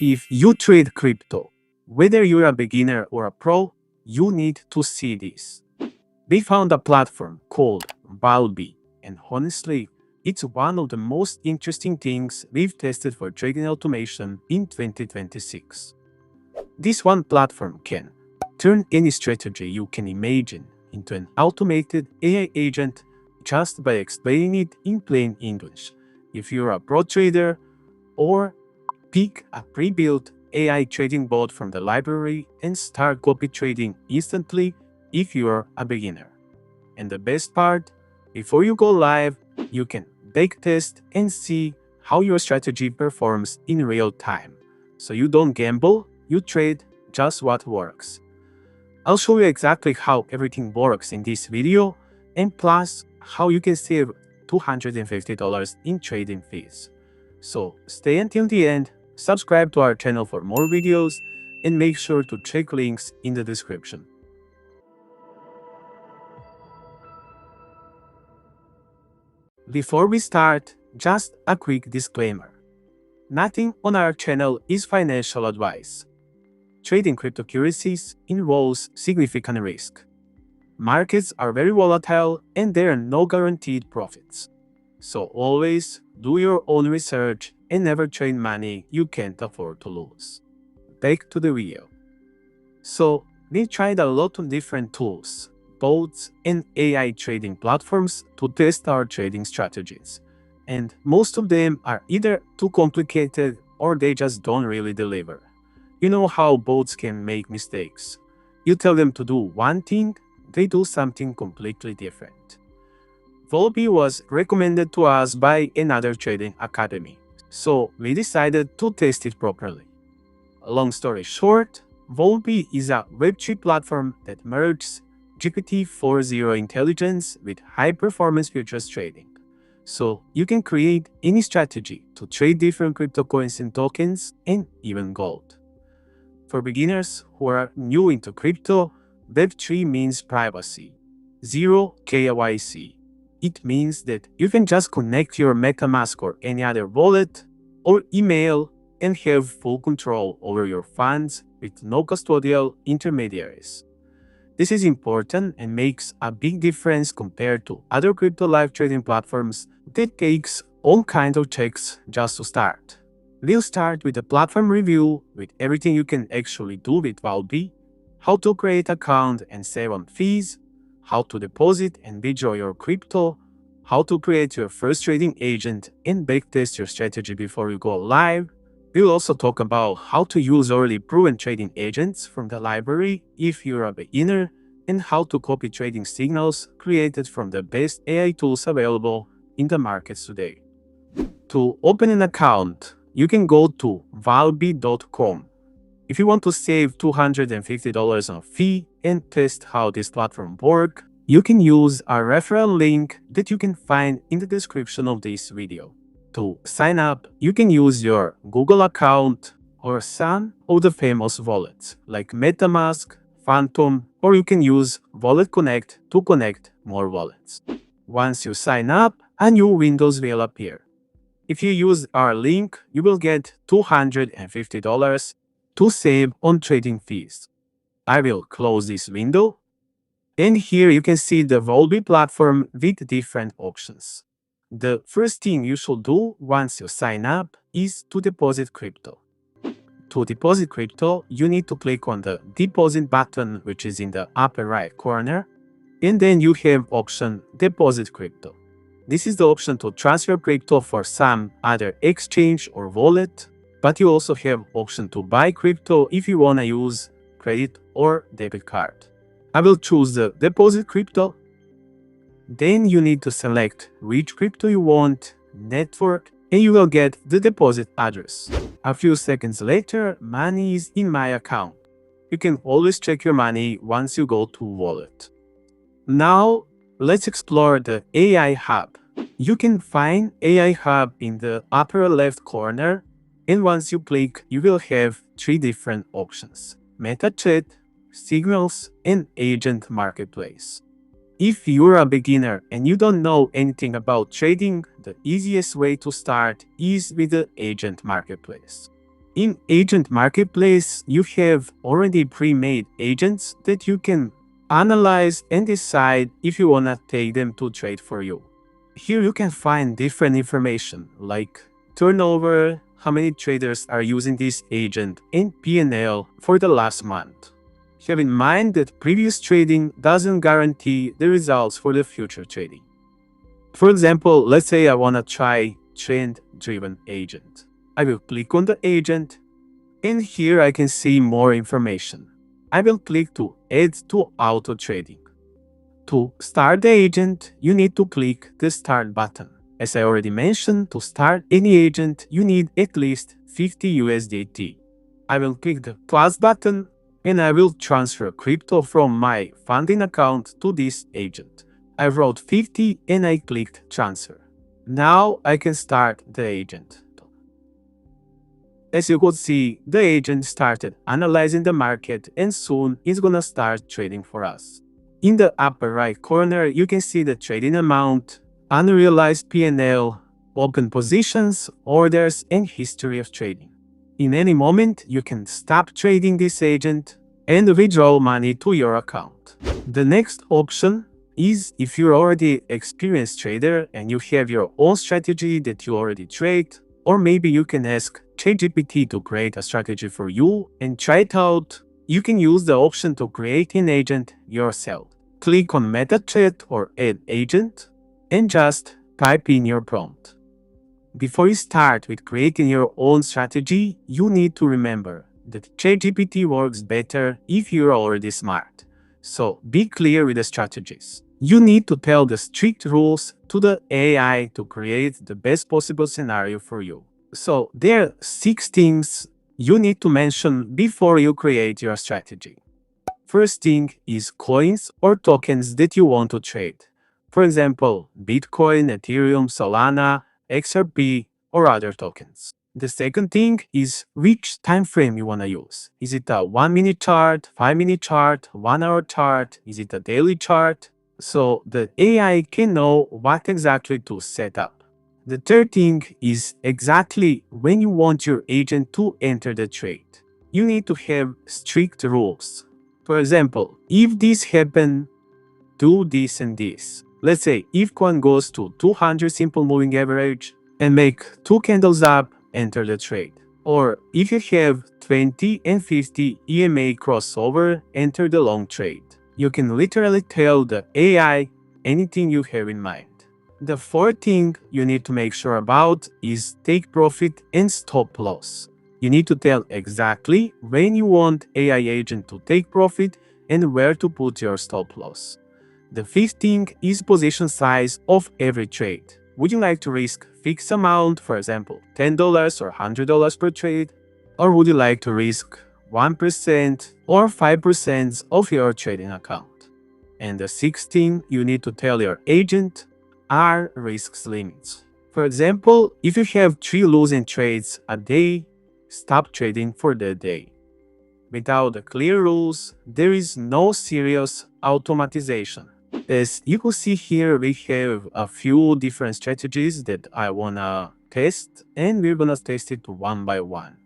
If you trade crypto, whether you're a beginner or a pro, you need to see this. They found a platform called Walbi, and honestly, it's one of the most interesting things we've tested for trading automation in 2026. This one platform can turn any strategy you can imagine into an automated AI agent just by explaining it in plain English. If you're a pro trader, or pick a pre-built AI trading bot from the library and start copy trading instantly if you're a beginner. And the best part, before you go live, you can backtest and see how your strategy performs in real time. So you don't gamble, you trade just what works. I'll show you exactly how everything works in this video, and plus how you can save $250 in trading fees. So stay until the end, subscribe to our channel for more videos, and make sure to check links in the description. Before we start, just a quick disclaimer. Nothing on our channel is financial advice. Trading cryptocurrencies involves significant risk. Markets are very volatile and there are no guaranteed profits. So always do your own research and never trade money you can't afford to lose. Back to the video. So we tried a lot of different tools, bots, and AI trading platforms to test our trading strategies. And most of them are either too complicated or they just don't really deliver. You know how bots can make mistakes. You tell them to do one thing, they do something completely different. Walbi was recommended to us by another trading academy, so we decided to test it properly. Long story short, Walbi is a Web3 platform that merges GPT-4o intelligence with high-performance futures trading. So you can create any strategy to trade different cryptocurrency and tokens and even gold. For beginners who are new into crypto, Web3 means privacy. Zero KYC. It means that you can just connect your MetaMask or any other wallet or email and have full control over your funds with no custodial intermediaries. This is important and makes a big difference compared to other crypto live trading platforms that takes all kinds of checks just to start. We'll start with a platform review with everything you can actually do with Walbi, how to create an account and save on fees, how to deposit and withdraw your crypto, how to create your first trading agent and backtest your strategy before you go live. We'll also talk about how to use already proven trading agents from the library if you're a beginner, and how to copy trading signals created from the best AI tools available in the markets today. To open an account, you can go to walbi.com. If you want to save $250 on fee and test how this platform works, you can use our referral link that you can find in the description of this video. To sign up, you can use your Google account or some of the famous wallets like MetaMask, Phantom, or you can use Wallet Connect to connect more wallets. Once you sign up, a new window will appear. If you use our link, you will get $250 to save on trading fees. I will close this window, and here you can see the Walbi platform with different options. The first thing you should do once you sign up is to deposit crypto. To deposit crypto, you need to click on the deposit button, which is in the upper right corner, and then you have option deposit crypto. This is the option to transfer crypto for some other exchange or wallet, but you also have option to buy crypto if you want to use credit or debit card. I will choose the deposit crypto. Then you need to select which crypto you want, network, and you will get the deposit address. A few seconds later, money is in my account. You can always check your money once you go to wallet. Now, let's explore the AI Hub. You can find AI Hub in the upper left corner, and once you click, you will have three different options: Meta Chat, Signals, and Agent Marketplace. If you're a beginner and you don't know anything about trading, the easiest way to start is with the Agent Marketplace. In Agent Marketplace, you have already pre-made agents that you can analyze and decide if you wanna take them to trade for you. Here you can find different information like turnover, how many traders are using this agent, and P&L for the last month. Have in mind that previous trading doesn't guarantee the results for the future trading. For example, let's say I want to try trend-driven agent. I will click on the agent, and here I can see more information. I will click to add to auto trading. To start the agent, you need to click the start button. As I already mentioned, to start any agent, you need at least 50 USDT. I will click the plus button and I will transfer crypto from my funding account to this agent. I wrote 50 and I clicked transfer. Now I can start the agent. As you could see, the agent started analyzing the market and soon it's gonna start trading for us. In the upper right corner, you can see the trading amount, unrealized P&L, open positions, orders, and history of trading. In any moment, you can stop trading this agent and withdraw money to your account. The next option is if you're already experienced trader and you have your own strategy that you already trade, or maybe you can ask ChatGPT to create a strategy for you and try it out. You can use the option to create an agent yourself. Click on Meta Chat or Add Agent and just type in your prompt. Before you start with creating your own strategy, you need to remember that ChatGPT works better if you're already smart. So be clear with the strategies. You need to tell the strict rules to the AI to create the best possible scenario for you. So there are 6 things you need to mention before you create your strategy. First thing is coins or tokens that you want to trade. For example, Bitcoin, Ethereum, Solana, XRP, or other tokens. The second thing is which time frame you want to use. Is it a 1-minute chart, 5-minute chart, 1-hour chart? Is it a daily chart? So the AI can know what exactly to set up. The third thing is exactly when you want your agent to enter the trade. You need to have strict rules. For example, if this happens, do this and this. Let's say if coin goes to 200 simple moving average and make 2 candles up, enter the trade. Or if you have 20 and 50 EMA crossover, enter the long trade. You can literally tell the AI anything you have in mind. The fourth thing you need to make sure about is take profit and stop loss. You need to tell exactly when you want AI agent to take profit and where to put your stop loss. The fifth thing is position size of every trade. Would you like to risk fixed amount, for example, $10 or $100 per trade? Or would you like to risk 1% or 5% of your trading account? And the sixth thing you need to tell your agent are risk limits. For example, if you have 3 losing trades a day, stop trading for the day. Without the clear rules, there is no serious automatization. As you can see here, we have a few different strategies that I wanna test, and we're gonna test it one by one.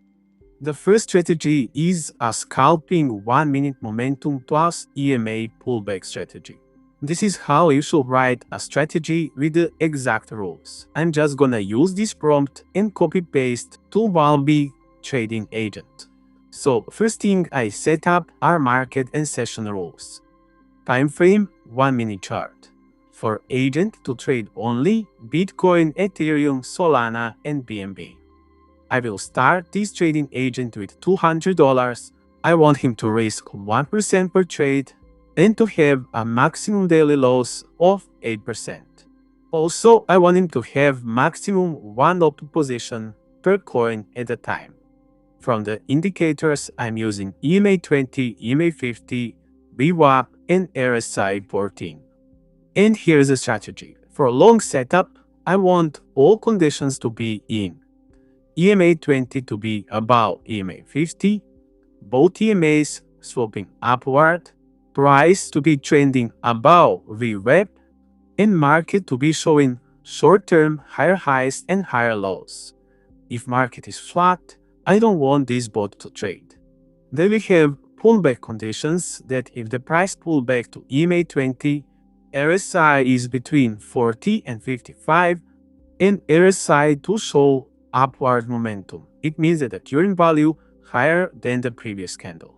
The first strategy is a scalping 1-minute momentum plus EMA pullback strategy. This is how you should write a strategy with the exact rules. I'm just gonna use this prompt and copy paste to Walbi trading agent. So first thing I set up are market and session rules. Time frame 1-minute chart. For agent to trade only Bitcoin, Ethereum, Solana, and BNB. I will start this trading agent with $200. I want him to risk 1% per trade and to have a maximum daily loss of 8%. Also, I want him to have maximum 1 open position per coin at a time. From the indicators, I'm using EMA 20, EMA 50, VWAP, and RSI 14. And here's the strategy. For a long setup, I want all conditions to be in. EMA 20 to be above EMA 50, both EMAs sloping upward, price to be trending above VWAP, and market to be showing short-term higher highs and higher lows. If market is flat, I don't want this bot to trade. Then we have pullback conditions that if the price pull back to EMA 20, RSI is between 40 and 55, and RSI to show upward momentum. It means that the current value higher than the previous candle.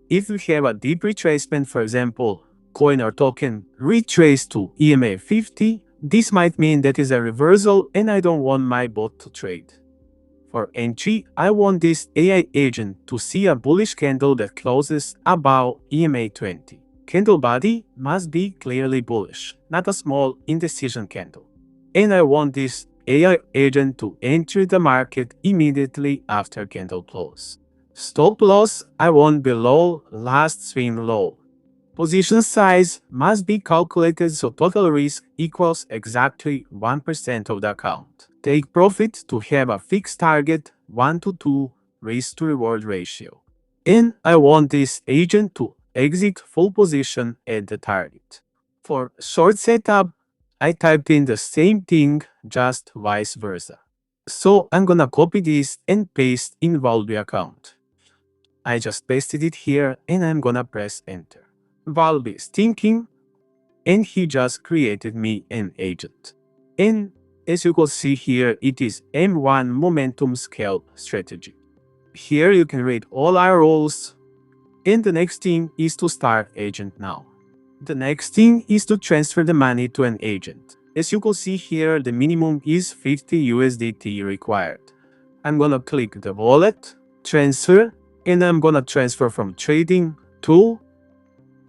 If we have a deep retracement, for example, coin or token retraced to EMA 50, this might mean that is a reversal and I don't want my bot to trade. For entry, I want this AI agent to see a bullish candle that closes above EMA 20. Candle body must be clearly bullish, not a small indecision candle. And I want this AI agent to enter the market immediately after candle close. Stop loss I want below last swing low. Position size must be calculated so total risk equals exactly 1% of the account. Take profit to have a fixed target 1 to 2 risk to reward ratio. And I want this agent to exit full position at the target. For short setup, I typed in the same thing, just vice versa. So I'm gonna copy this and paste in Walbi account. I just pasted it here and I'm gonna press enter. Walbi is thinking and he just created me an agent. And as you can see here, it is M1 momentum scalp strategy. Here you can read all our rules. And the next thing is to start agent now. The next thing is to transfer the money to an agent. As you can see here, the minimum is 50 USDT required. I'm gonna click the wallet, transfer, and I'm gonna transfer from trading to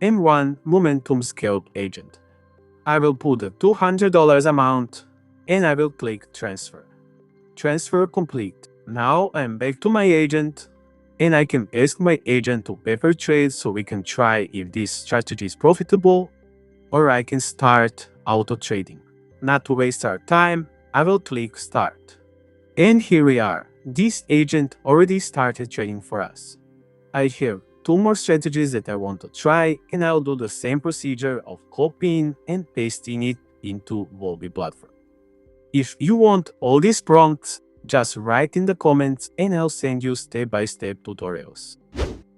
M1 momentum scalp agent. I will put the $200 amount and I will click transfer. Transfer complete. Now I'm back to my agent and I can ask my agent to paper trade so we can try if this strategy is profitable, or I can start auto trading. Not to waste our time, I will click start. And here we are. This agent already started trading for us. I have 2 more strategies that I want to try and I'll do the same procedure of copying and pasting it into Walbi platform. If you want all these prompts, just write in the comments and I'll send you step-by-step tutorials.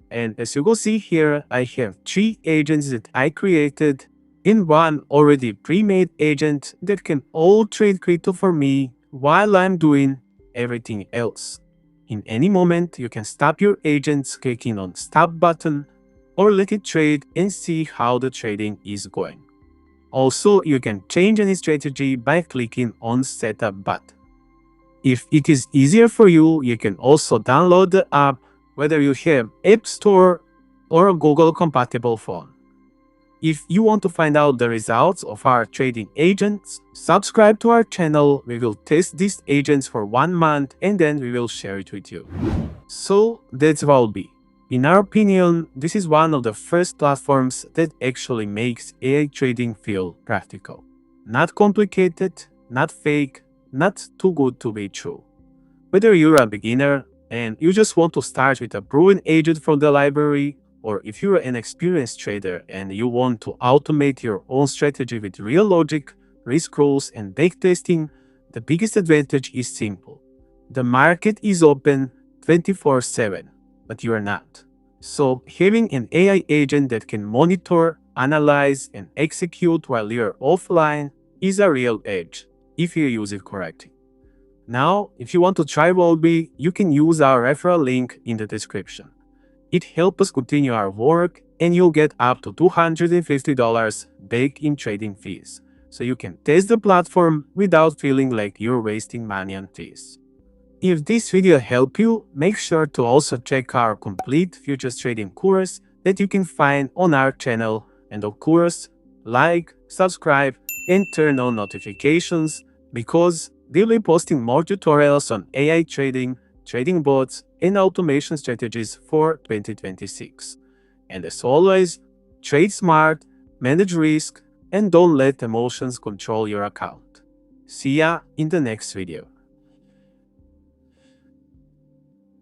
And as you can see here, I have 3 agents that I created and 1 already pre-made agent that can all trade crypto for me while I'm doing everything else. In any moment, you can stop your agents clicking on stop button or let it trade and see how the trading is going. Also, you can change any strategy by clicking on setup button. If it is easier for you, you can also download the app whether you have App Store or a Google compatible phone. If you want to find out the results of our trading agents, subscribe to our channel. We will test these agents for 1 month and then we will share it with you. So that's Walbi. In our opinion, this is one of the first platforms that actually makes AI trading feel practical. Not complicated, not fake, not too good to be true. Whether you're a beginner and you just want to start with a proven agent from the library, or if you're an experienced trader and you want to automate your own strategy with real logic, risk rules, and backtesting, the biggest advantage is simple. The market is open 24/7, but you are not. So having an AI agent that can monitor, analyze, and execute while you're offline is a real edge, if you use it correctly. Now, if you want to try Walbi, you can use our referral link in the description. It helps us continue our work and you'll get up to $250 back in trading fees, so you can test the platform without feeling like you're wasting money on fees. If this video helped you, make sure to also check our complete futures trading course that you can find on our channel, and of course, like, subscribe, and turn on notifications because they'll be posting more tutorials on AI trading, trading bots, and automation strategies for 2026. And as always, trade smart, manage risk, and don't let emotions control your account. See ya in the next video.